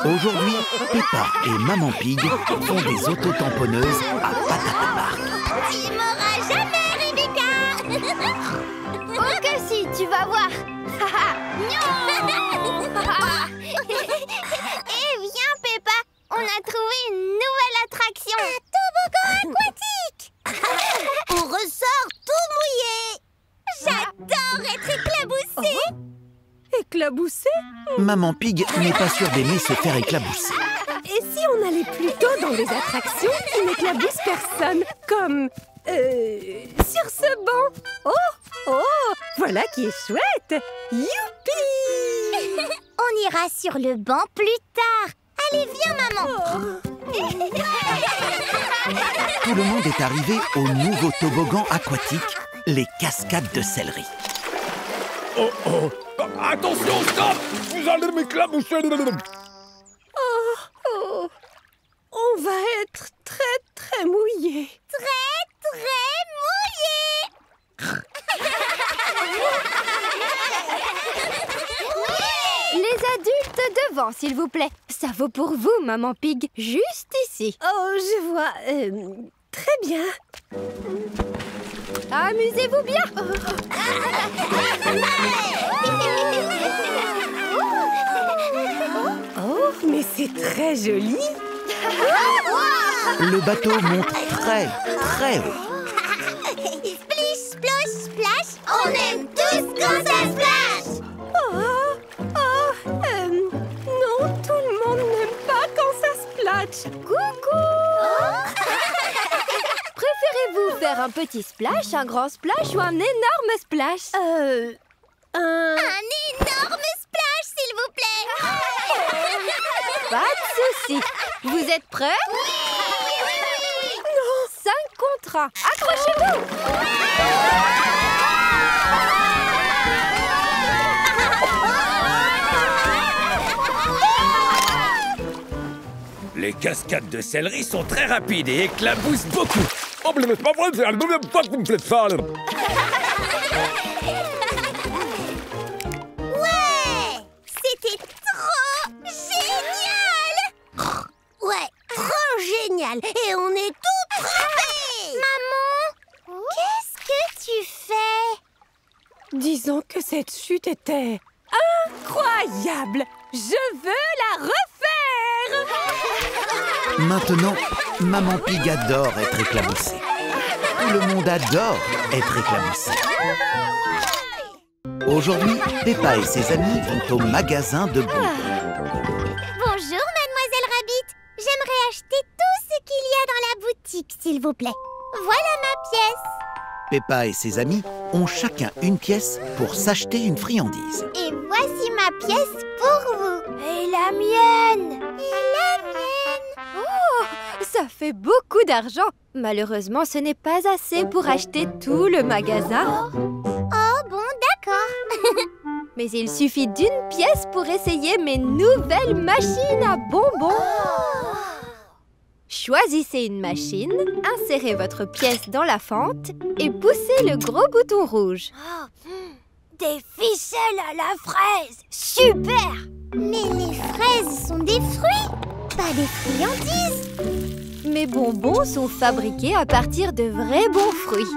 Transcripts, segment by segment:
Aujourd'hui, Peppa et Maman Pig font des autotamponneuses à Patata Park. Tu m'auras jamais, Rebecca. Oh que si, tu vas voir. Eh viens, Peppa, on a trouvé une nouvelle attraction. Un toboggan aquatique. On ressort tout mouillé. J'adore être éclaboussée. Éclaboussé? Maman Pig n'est pas sûre d'aimer se faire éclabousser. Et si on allait plutôt dans des attractions qui n'éclaboussent personne? Comme... sur ce banc. Oh, voilà qui est chouette. Youpi! On ira sur le banc plus tard. Allez, viens, maman. Tout le monde est arrivé au nouveau toboggan aquatique, les cascades de céleri. Oh, oh. Attention, stop! Vous allez m'éclabousser! Oh, on va être très mouillés. Très mouillé. Les adultes devant, s'il vous plaît. Ça vaut pour vous, Maman Pig, juste ici. Oh, je vois. Très bien. Amusez-vous bien. Oh, mais c'est très joli. Le bateau monte très haut. Splish, splosh, splash. On aime tous quand ça splash. Non, tout le monde n'aime pas quand ça splash. Coucou. Préférez-vous faire un petit splash, un grand splash ou un énorme splash? Un énorme splash, s'il vous plaît. Pas de souci. Vous êtes prêts? Oui. Non. 5 contre 1. Accrochez-vous. Les cascades de céleri sont très rapides et éclaboussent beaucoup. Oh, mais c'est pas vrai, c'est la deuxième fois que vous me faites ça. Ouais! C'était trop génial! Ouais, trop génial! Et on est tout trempés! Maman, qu'est-ce que tu fais? Disons que cette chute était incroyable. Je veux la refaire. Maintenant, Maman Pig adore être éclaboussée. Tout le monde adore être éclaboussé. Aujourd'hui, Peppa et ses amis vont au magasin de bonbons. Bonjour, Mademoiselle Rabbit. J'aimerais acheter tout ce qu'il y a dans la boutique, s'il vous plaît. Voilà ma pièce. Peppa et ses amis ont chacun une pièce pour s'acheter une friandise. Et voici ma pièce pour vous. Et la mienne. Oh, ça fait beaucoup d'argent. Malheureusement, ce n'est pas assez pour acheter tout le magasin. Oh bon, d'accord. Mais il suffit d'une pièce pour essayer mes nouvelles machines à bonbons. Choisissez une machine, insérez votre pièce dans la fente et poussez le gros bouton rouge. Des ficelles à la fraise. Super! Mais les fraises sont des fruits, pas des friandises. Mes bonbons sont fabriqués à partir de vrais bons fruits.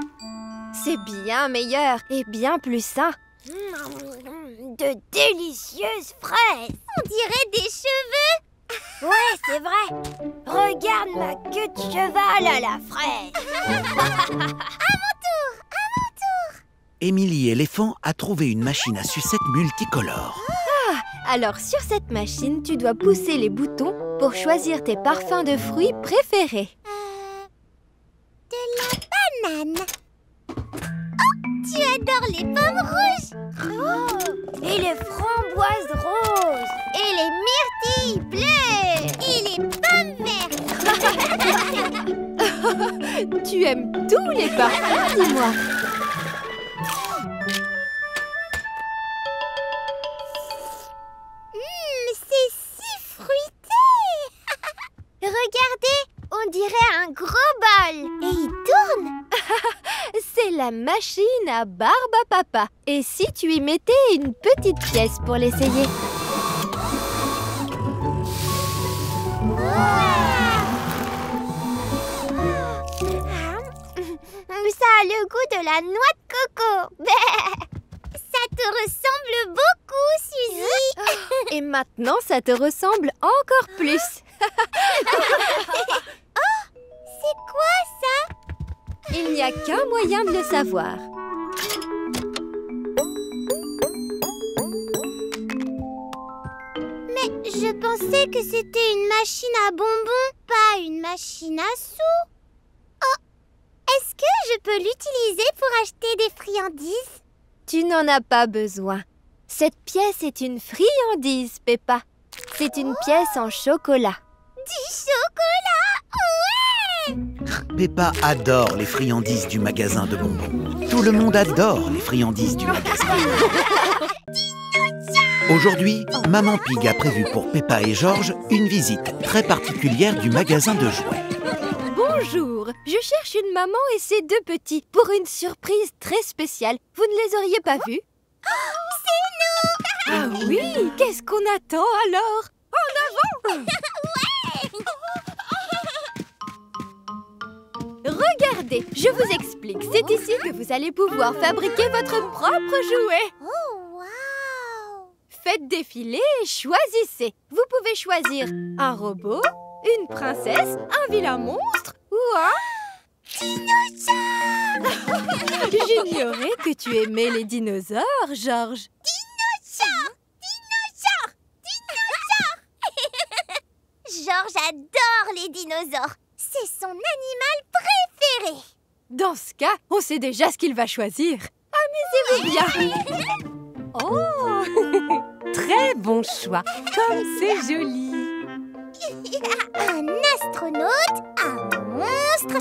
C'est bien meilleur et bien plus sain. De délicieuses fraises. On dirait des cheveux. Ouais, c'est vrai. Regarde ma queue de cheval à la fraise. À mon tour. Émilie éléphant a trouvé une machine à sucette multicolore. Alors sur cette machine, tu dois pousser les boutons pour choisir tes parfums de fruits préférés. De la banane. Oh, tu adores les pommes rouges. Oh, et les framboises roses. Et les myrtilles bleues. Et les pommes vertes. Tu aimes tous les parfums, dis-moi. C'est si fruité. Regardez, on dirait un gros bol. Et il tourne. C'est la machine à barbe à papa. Et si tu y mettais une petite pièce pour l'essayer? de la noix de coco. Ça te ressemble beaucoup, Suzy. Et maintenant, ça te ressemble encore plus. Oh, c'est quoi ça? Il n'y a qu'un moyen de le savoir. Mais je pensais que c'était une machine à bonbons, pas une machine à sous. Oh, est-ce que je peux l'utiliser pour acheter des friandises? Tu n'en as pas besoin. Cette pièce est une friandise, Peppa. C'est une pièce en chocolat. Du chocolat! Ouais! Peppa adore les friandises du magasin de bonbons. Tout le monde adore les friandises du magasin. Aujourd'hui, Maman Pig a prévu pour Peppa et Georges une visite très particulière du magasin de jouets. Bonjour, je cherche une maman et ses deux petits pour une surprise très spéciale. Vous ne les auriez pas vus? C'est nous! Ah oui, qu'est-ce qu'on attend alors? En avant! Regardez, je vous explique. C'est ici que vous allez pouvoir fabriquer votre propre jouet. Oh, waouh! Faites défiler et choisissez. Vous pouvez choisir un robot, une princesse, un vilain monstre ou un... Dinosaure! J'ignorais que tu aimais les dinosaures, Georges. Dinosaure! Dinosaure! Dinosaure! Georges adore les dinosaures. C'est son animal préféré. Dans ce cas, on sait déjà ce qu'il va choisir. Amusez-vous bien. Oh, très bon choix. Comme c'est joli. Un astronaute, un monstre,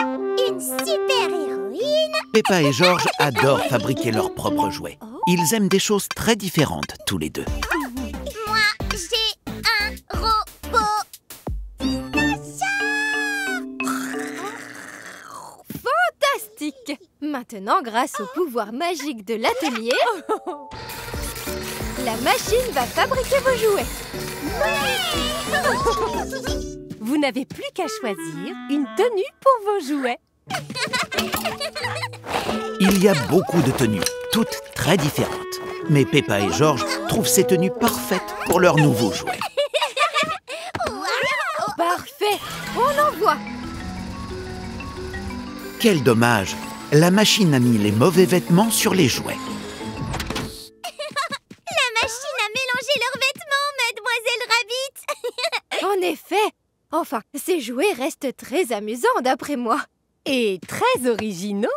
une super-héroïne. Peppa et Georges adorent fabriquer leurs propres jouets. Ils aiment des choses très différentes, tous les deux. Moi, j'ai un robot. Fantastique. Maintenant, grâce au pouvoir magique de l'atelier, la machine va fabriquer vos jouets. Vous n'avez plus qu'à choisir une tenue pour vos jouets. Il y a beaucoup de tenues, toutes très différentes. Mais Peppa et Georges trouvent ces tenues parfaites pour leurs nouveaux jouets. Parfait, on envoie. Quel dommage! La machine a mis les mauvais vêtements sur les jouets. La machine a mélangé leurs vêtements, Mademoiselle Rabbit. En effet. Enfin, ces jouets restent très amusants d'après moi. Et très originaux.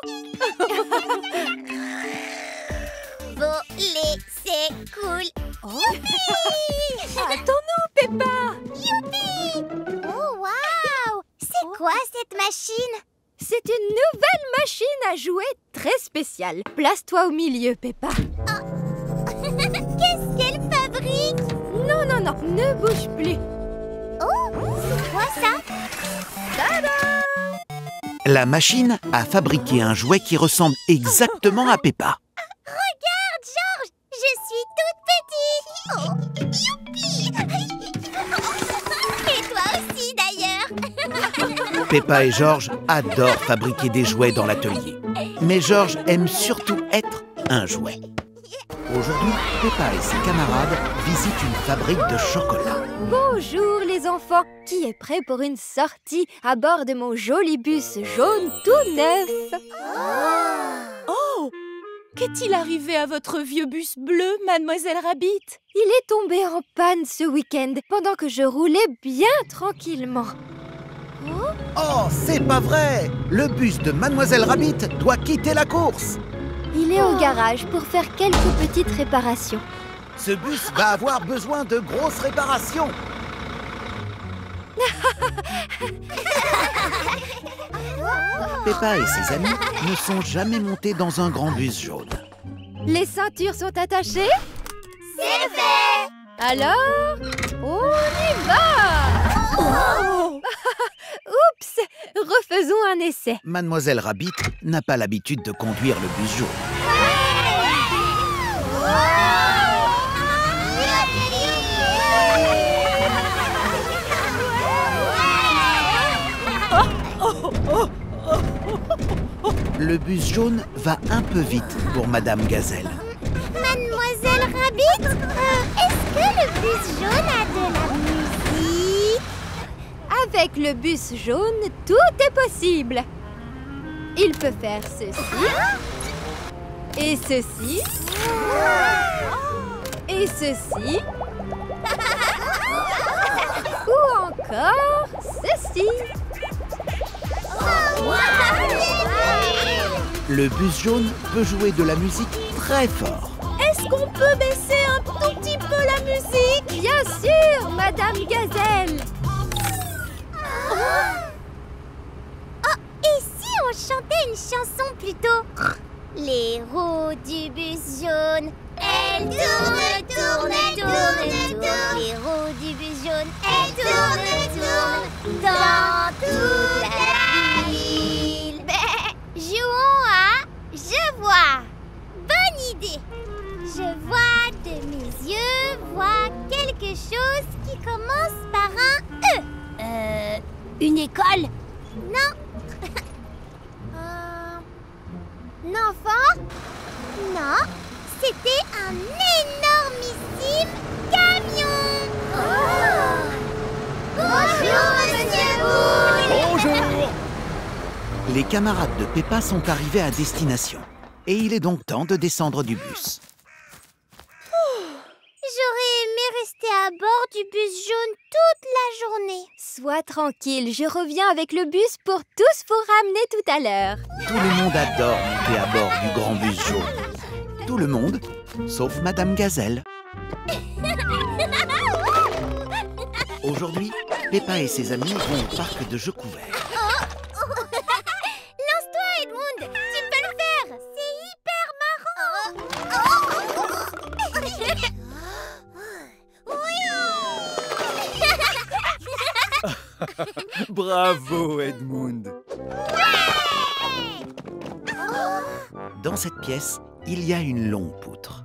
Voler, c'est cool. Attends-nous, Peppa. Youpi! Oh, waouh! C'est quoi cette machine? C'est une nouvelle machine à jouer très spéciale. Place-toi au milieu, Peppa. Qu'est-ce qu'elle fabrique? Non, non, non, ne bouge plus. Oh, c'est quoi ça? Tada! La machine a fabriqué un jouet qui ressemble exactement à Peppa. Regarde, Georges, je suis toute petite. Oh, youpi! Et toi aussi, d'ailleurs. Peppa et Georges adorent fabriquer des jouets dans l'atelier. Mais Georges aime surtout être un jouet. Aujourd'hui, Peppa et ses camarades visitent une fabrique de chocolat. Bonjour les enfants. Qui est prêt pour une sortie à bord de mon joli bus jaune tout neuf? Oh! Qu'est-il arrivé à votre vieux bus bleu, Mademoiselle Rabbit? Il est tombé en panne ce week-end pendant que je roulais bien tranquillement. Oh, c'est pas vrai! Le bus de Mademoiselle Rabbit doit quitter la course. Il est au garage pour faire quelques petites réparations. Ce bus va avoir besoin de grosses réparations. Peppa et ses amis ne sont jamais montés dans un grand bus jaune. Les ceintures sont attachées? C'est fait! Alors, on y va! Oh! Oups! Refaisons un essai. Mademoiselle Rabbit n'a pas l'habitude de conduire le bus jaune. Le bus jaune va un peu vite pour Madame Gazelle. Mademoiselle Rabbit, est-ce que le bus jaune a de la musique? Avec le bus jaune, tout est possible. Il peut faire ceci, et ceci, et ceci, ou encore ceci. Le bus jaune peut jouer de la musique très fort. Est-ce qu'on peut baisser un tout petit peu la musique? Bien sûr, Madame Gazelle. Et si on chantait une chanson plutôt? Les roues du bus jaune, elles tournent, tournent, tournent, tournent. Les roues du bus jaune, elles tournent, tournent dans toute la ville. Jouons à Je vois. Bonne idée. Je vois de mes yeux, vois quelque chose qui commence par un E. Une école? Non. Un enfant? Non, c'était un énormissime camion. Bonjour, Monsieur Boule. Bonjour! Les camarades de Peppa sont arrivés à destination. Et il est donc temps de descendre du bus. J'aurais aimé rester à bord du bus jaune toute la journée. Sois tranquille, je reviens avec le bus pour tous vous ramener tout à l'heure. Tout le monde adore monter à bord du grand bus jaune. Tout le monde, sauf Madame Gazelle. Aujourd'hui, Peppa et ses amis vont au parc de jeux couverts. Lance-toi, Edmund, tu peux le faire. C'est hyper marrant. Bravo, Edmund! Dans cette pièce, il y a une longue poutre.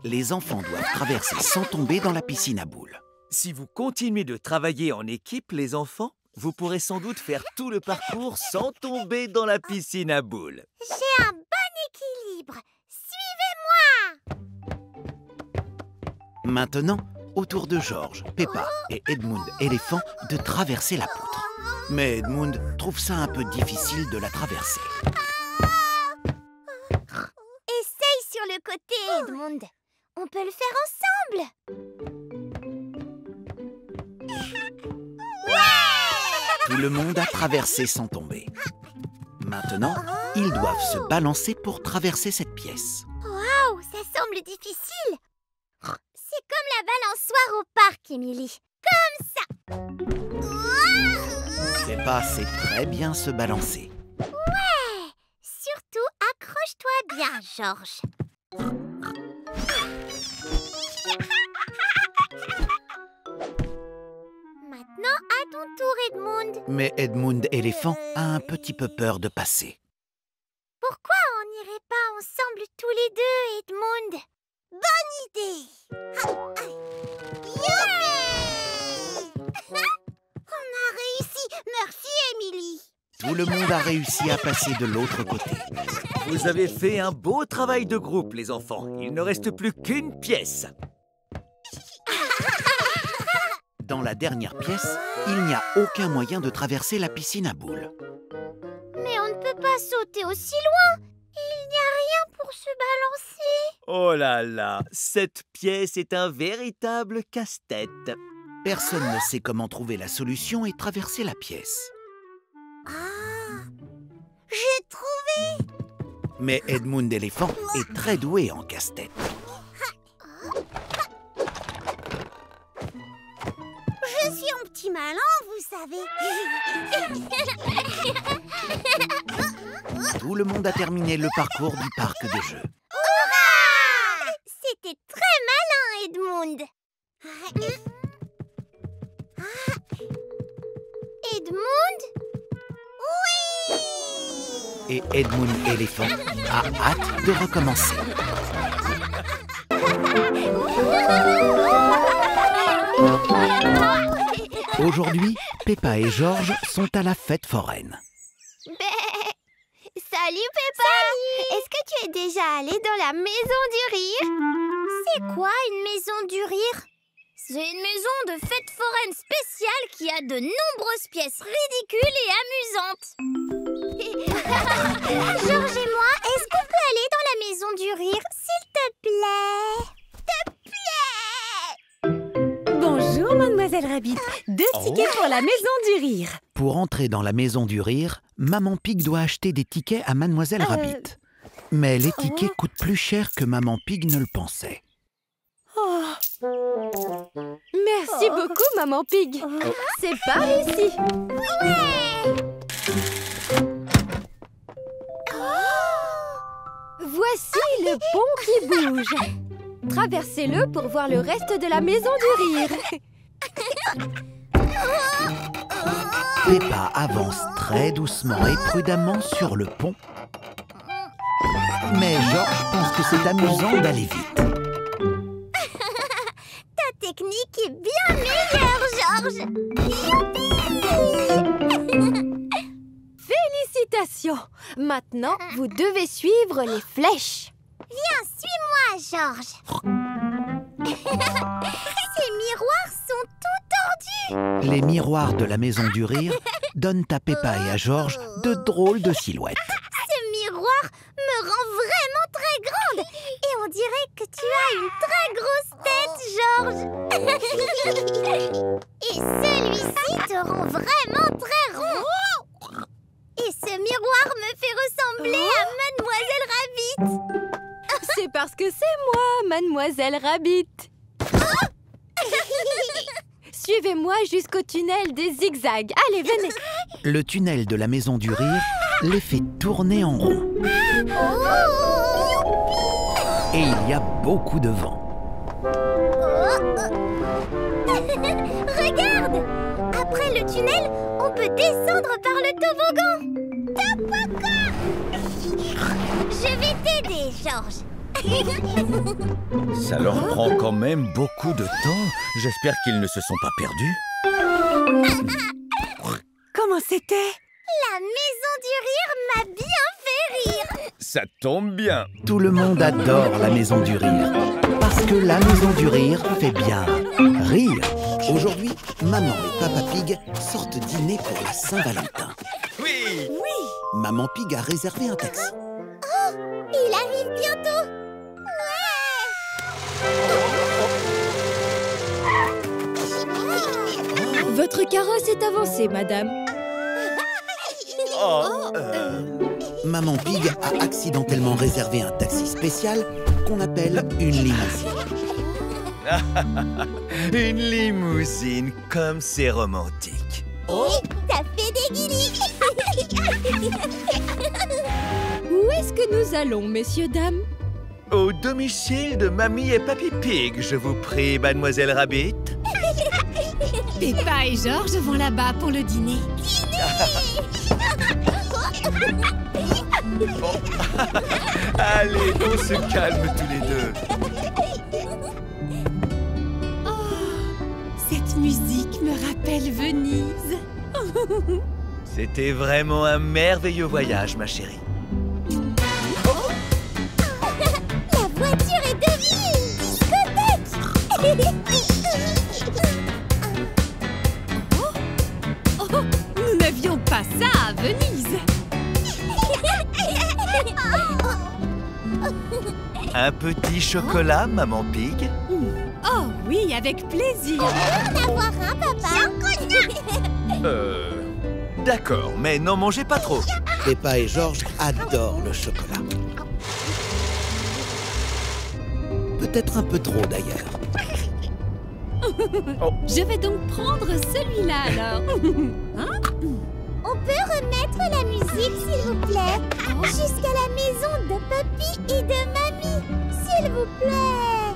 Les enfants doivent traverser sans tomber dans la piscine à boules. Si vous continuez de travailler en équipe, les enfants, vous pourrez sans doute faire tout le parcours sans tomber dans la piscine à boules. J'ai un bon équilibre. Suivez-moi. Maintenant, au tour de George, Peppa et Edmund éléphant de traverser la poutre. Mais Edmund trouve ça un peu difficile de la traverser. Essaye sur le côté, Edmund. On peut le faire ensemble. Tout le monde a traversé sans tomber. Maintenant, ils doivent se balancer pour traverser cette pièce. Waouh, ça semble difficile. C'est comme la balançoire au parc, Émilie. Comme ça. Peppa sait très bien se balancer. Ouais. Surtout, accroche-toi bien, Georges. Maintenant, à ton tour, Edmund. Mais Edmund éléphant a un petit peu peur de passer. Pourquoi on n'irait pas ensemble tous les deux, Edmund? Bonne idée! Youpi! On a réussi! Merci, Émilie! Tout le monde a réussi à passer de l'autre côté. Vous avez fait un beau travail de groupe, les enfants. Il ne reste plus qu'une pièce. Dans la dernière pièce, il n'y a aucun moyen de traverser la piscine à boules. Mais on ne peut pas sauter aussi loin. Il n'y a rien pour se balancer. Oh là là, cette pièce est un véritable casse-tête. Personne ne sait comment trouver la solution et traverser la pièce. Ah! J'ai trouvé! Mais Edmund éléphant est très doué en casse-tête. Je suis un petit malin, vous savez. Tout le monde a terminé le parcours du parc des jeux. Hurrah! C'était très malin, Edmund. Edmund? Oui! Et Edmund éléphant a hâte de recommencer. Aujourd'hui, Peppa et George sont à la fête foraine. Salut Peppa. Salut. Est-ce que tu es déjà allée dans la maison du rire? C'est quoi une maison du rire? C'est une maison de fête foraine spéciale qui a de nombreuses pièces ridicules et amusantes. Georges et moi, est-ce qu'on peut aller dans la maison du rire, s'il te plaît? Bonjour, Mademoiselle Rabbit. 2 tickets pour la maison du rire. Pour entrer dans la maison du rire, Maman Pig doit acheter des tickets à Mademoiselle Rabbit. Mais les tickets coûtent plus cher que Maman Pig ne le pensait. Merci beaucoup, Maman Pig. C'est par ici. Voici le pont qui bouge. Traversez-le pour voir le reste de la maison du rire. Peppa avance très doucement et prudemment sur le pont. Mais Georges pense que c'est amusant d'aller vite. Ta technique est bien meilleure, Georges. Félicitations. Maintenant, vous devez suivre les flèches. Viens, suis-moi, Georges. Ces miroirs sont tout tordus. Les miroirs de la maison du rire donnent à Peppa et à Georges de drôles de silhouettes. Ce miroir me rend vraiment très grande. Et on dirait que tu as une très grosse tête, Georges. Et celui-ci te rend vraiment très rond. Et ce miroir me fait ressembler à Mademoiselle Rabbit. C'est parce que c'est moi, Mademoiselle Rabbit. Suivez-moi jusqu'au tunnel des zigzags. Allez, venez. Le tunnel de la maison du rire les fait tourner en rond. Et il y a beaucoup de vent. Regarde! Après le tunnel, on peut descendre par le toboggan. Toboggan! Je vais t'aider, Georges. Ça leur prend quand même beaucoup de temps. J'espère qu'ils ne se sont pas perdus. Comment c'était? La maison du rire m'a bien fait rire. Ça tombe bien. Tout le monde adore la maison du rire. Parce que la maison du rire fait bien rire. Aujourd'hui, Maman et Papa Pig sortent dîner pour la Saint-Valentin. Oui. Maman Pig a réservé un taxi. Il arrive bientôt. Votre carrosse est avancé, madame. Maman Pig a accidentellement réservé un taxi spécial qu'on appelle une limousine. Une limousine, comme c'est romantique. T'as fait des guilis. Où est-ce que nous allons, messieurs, dames? Au domicile de Mamie et Papy Pig, je vous prie, Mademoiselle Rabbit. Peppa et Georges vont là-bas pour le dîner. Bon. Allez, on se calme tous les deux. Cette musique me rappelle Venise. C'était vraiment un merveilleux voyage, ma chérie. La voiture est devenue une discothèque. Nous n'avions pas ça à Venise. Un petit chocolat, Maman Pig? Oh oui, avec plaisir. En avoir un, papa. D'accord, mais n'en mangez pas trop. Peppa et Georges adorent le chocolat. Peut-être un peu trop d'ailleurs. Je vais donc prendre celui-là alors. On peut remettre la musique, s'il vous plaît, jusqu'à la maison de Papy et de Mamie, s'il vous plaît.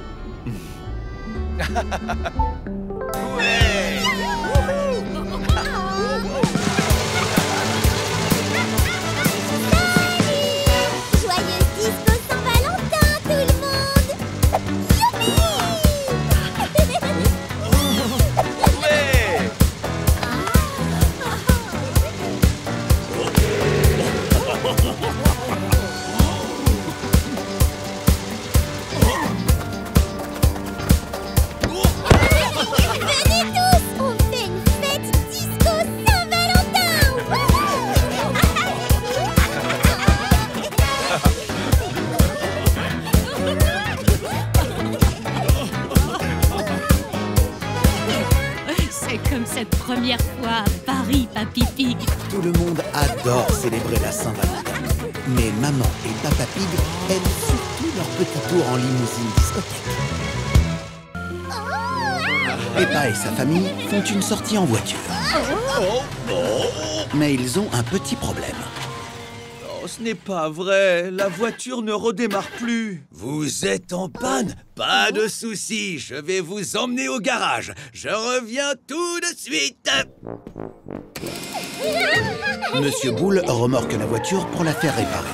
Ouais. Joyeuse disco Saint-Valentin, tout le monde. Ouais. C'est comme cette première fois à Paris, Papy Pig. Tout le monde adore célébrer la Saint-Valentin. Mais maman et papa Pig aiment surtout leur petit tour en limousine discothèque. Peppa et sa famille font une sortie en voiture. Mais ils ont un petit problème. Oh, ce n'est pas vrai. La voiture ne redémarre plus. Vous êtes en panne? Pas de souci. Je vais vous emmener au garage. Je reviens tout de suite. Monsieur Boule remorque la voiture pour la faire réparer.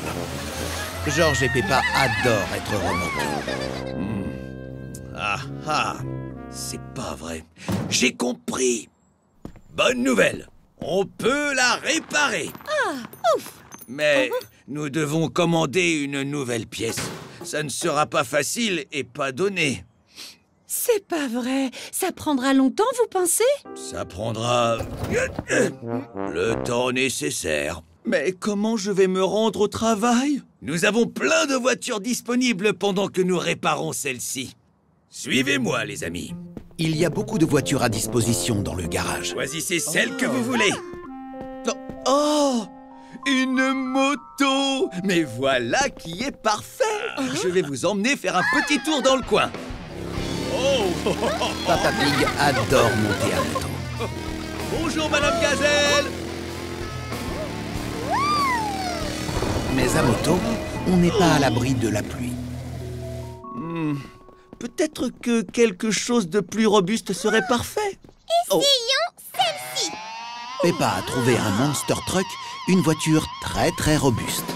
Georges et Peppa adorent être remorqués. Ah ah, c'est pas vrai. J'ai compris. Bonne nouvelle. On peut la réparer. Ah, ouf. Mais nous devons commander une nouvelle pièce. Ça ne sera pas facile et pas donné. C'est pas vrai. Ça prendra longtemps, vous pensez? Ça prendra le temps nécessaire. Mais comment je vais me rendre au travail? Nous avons plein de voitures disponibles pendant que nous réparons celle-ci. Suivez-moi, les amis. Il y a beaucoup de voitures à disposition dans le garage. Choisissez celle que vous voulez. Oh, une moto! Mais voilà qui est parfait! Je vais vous emmener faire un petit tour dans le coin. Oh! Papa Pig adore monter à moto. Bonjour, Madame Gazelle! Mais à moto, on n'est pas à l'abri de la pluie. Peut-être que quelque chose de plus robuste serait parfait. Essayons celle-ci. Peppa a trouvé un Monster Truck, une voiture très très robuste.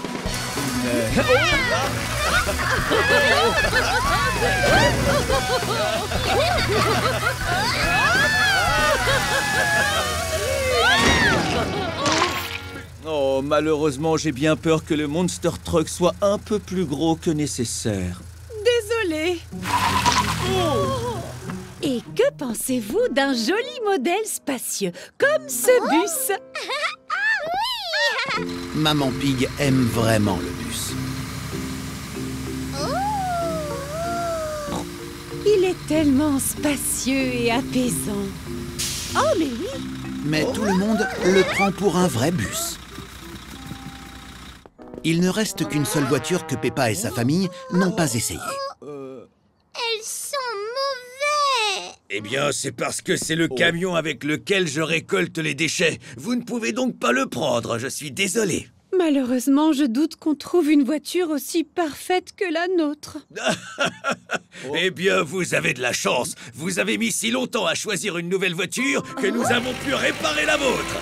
Oh, malheureusement, j'ai bien peur que le Monster Truck soit un peu plus gros que nécessaire. Désolée. Et que pensez-vous d'un joli modèle spacieux, comme ce bus? Maman Pig aime vraiment le bus. Il est tellement spacieux et apaisant. Oh, mais oui. Mais tout le monde le prend pour un vrai bus. Il ne reste qu'une seule voiture que Peppa et sa famille n'ont pas essayée. Elles sont mauvais. Eh bien, c'est parce que c'est le camion avec lequel je récolte les déchets. Vous ne pouvez donc pas le prendre, je suis désolé. Malheureusement, je doute qu'on trouve une voiture aussi parfaite que la nôtre. Eh bien, vous avez de la chance. Vous avez mis si longtemps à choisir une nouvelle voiture que nous avons pu réparer la vôtre.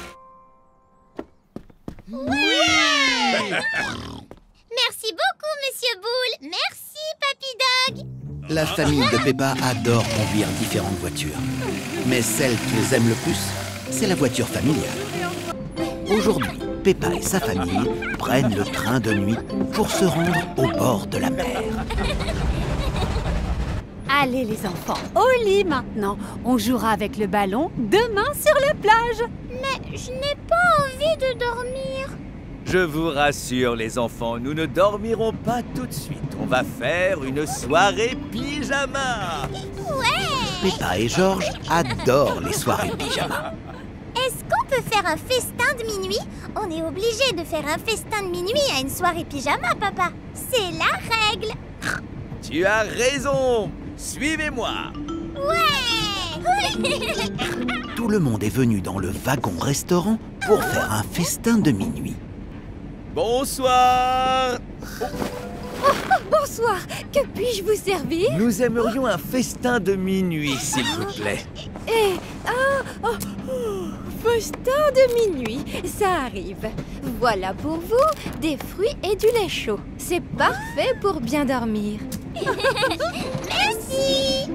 Merci beaucoup, Monsieur Boule. Merci, Papy Dog. La famille de Peppa adore conduire différentes voitures. Mais celle qu'ils aiment le plus, c'est la voiture familiale. Aujourd'hui, Peppa et sa famille prennent le train de nuit pour se rendre au bord de la mer. Allez les enfants, au lit maintenant. On jouera avec le ballon demain sur la plage. Mais je n'ai pas envie de dormir. Je vous rassure, les enfants, nous ne dormirons pas tout de suite. On va faire une soirée pyjama. Peppa et Georges adorent les soirées pyjama. Est-ce qu'on peut faire un festin de minuit? On est obligé de faire un festin de minuit à une soirée pyjama, papa. C'est la règle. Tu as raison. Suivez-moi. Ouais. Tout le monde est venu dans le wagon-restaurant pour faire un festin de minuit. Bonsoir. Bonsoir, que puis-je vous servir? Nous aimerions un festin de minuit, s'il vous plaît. Festin de minuit, ça arrive. Voilà pour vous des fruits et du lait chaud. C'est parfait pour bien dormir. Merci.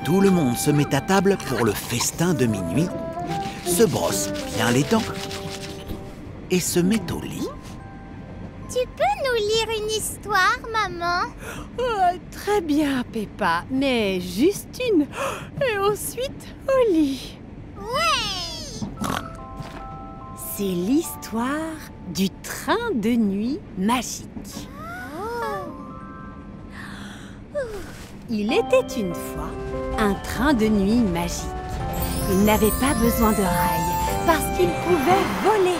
Tout le monde se met à table pour le festin de minuit, se brosse bien les dents et se met au lit. Tu peux nous lire une histoire, maman? Très bien, Peppa, mais juste une. Et ensuite, au lit. Ouais. C'est l'histoire du train de nuit magique. Il était une fois un train de nuit magique. Il n'avait pas besoin de rails parce qu'il pouvait voler.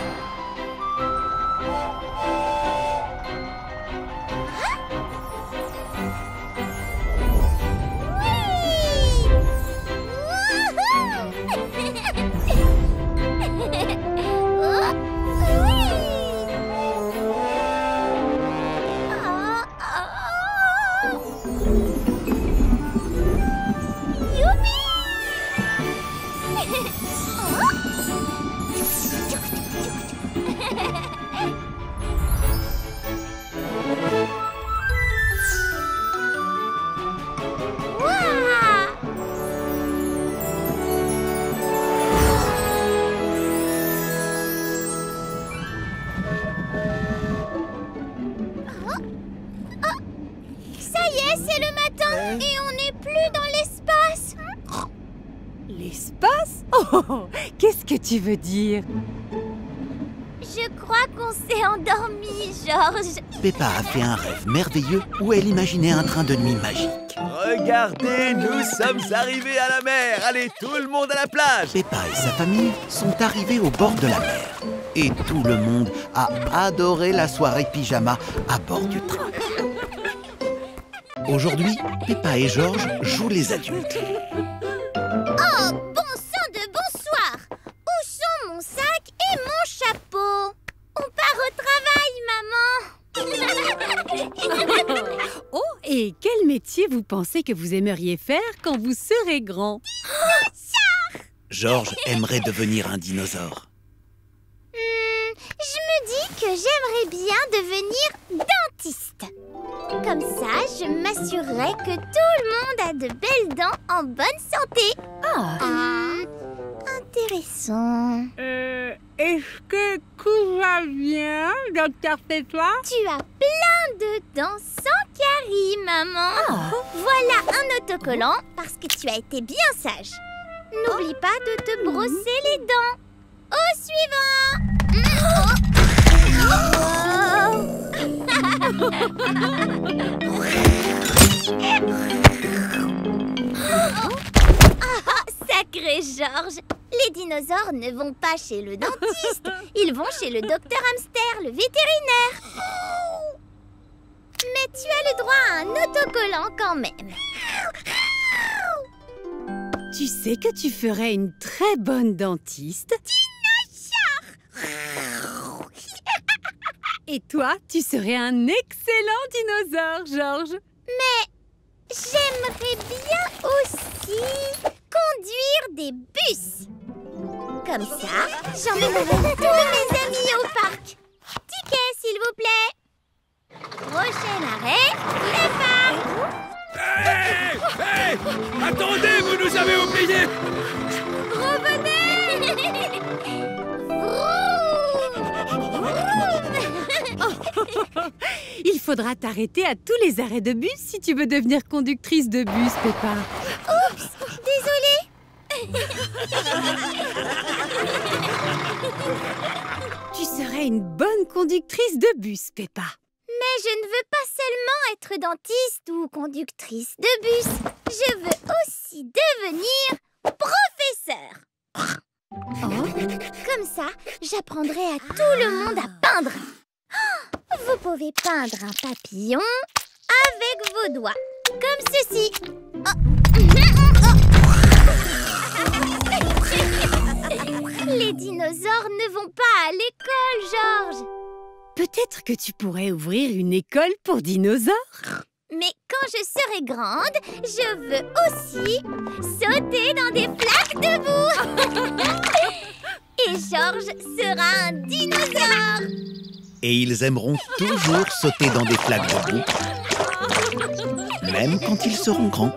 L'espace? Oh, qu'est-ce que tu veux dire? Je crois qu'on s'est endormi, Georges. Peppa a fait un rêve merveilleux où elle imaginait un train de nuit magique. Regardez, nous sommes arrivés à la mer. Allez, tout le monde à la plage. Peppa et sa famille sont arrivés au bord de la mer. Et tout le monde a adoré la soirée pyjama à bord du train. Aujourd'hui, Peppa et Georges jouent les adultes. Oh, bon sang de bonsoir! Où sont mon sac et mon chapeau? On part au travail, maman! Oh, et quel métier vous pensez que vous aimeriez faire quand vous serez grand? Georges aimerait devenir un dinosaure. Je me dis que j'aimerais bien devenir dentiste. Comme ça, je m'assurerai que tout le monde a de belles dents en bonne santé. Intéressant. Est-ce que tout va bien, docteur Peppa? Tu as plein de dents sans caries, maman. Voilà un autocollant parce que tu as été bien sage. N'oublie pas de te brosser les dents. Au suivant. Sacré Georges! Les dinosaures ne vont pas chez le dentiste. Ils vont chez le docteur Hamster, le vétérinaire. Mais tu as le droit à un autocollant quand même. Tu sais que tu ferais une très bonne dentiste. Et toi, tu serais un excellent dinosaure, Georges. Mais j'aimerais bien aussi conduire des bus. Comme ça, j'emmènerai tous mes amis au parc. Ticket, s'il vous plaît. Prochain arrêt, les parcs. Hey, attendez, vous nous avez oubliés. Revenez. Il faudra t'arrêter à tous les arrêts de bus si tu veux devenir conductrice de bus, Peppa. Oups, désolée. Tu serais une bonne conductrice de bus, Peppa. Mais je ne veux pas seulement être dentiste ou conductrice de bus. Je veux aussi devenir professeur. Comme ça, j'apprendrai à tout le monde à peindre. Vous pouvez peindre un papillon avec vos doigts, comme ceci. Les dinosaures ne vont pas à l'école, Georges. Peut-être que tu pourrais ouvrir une école pour dinosaures. Mais quand je serai grande, je veux aussi sauter dans des flaques de boue. Et Georges sera un dinosaure. Et ils aimeront toujours sauter dans des flaques de boue, même quand ils seront grands.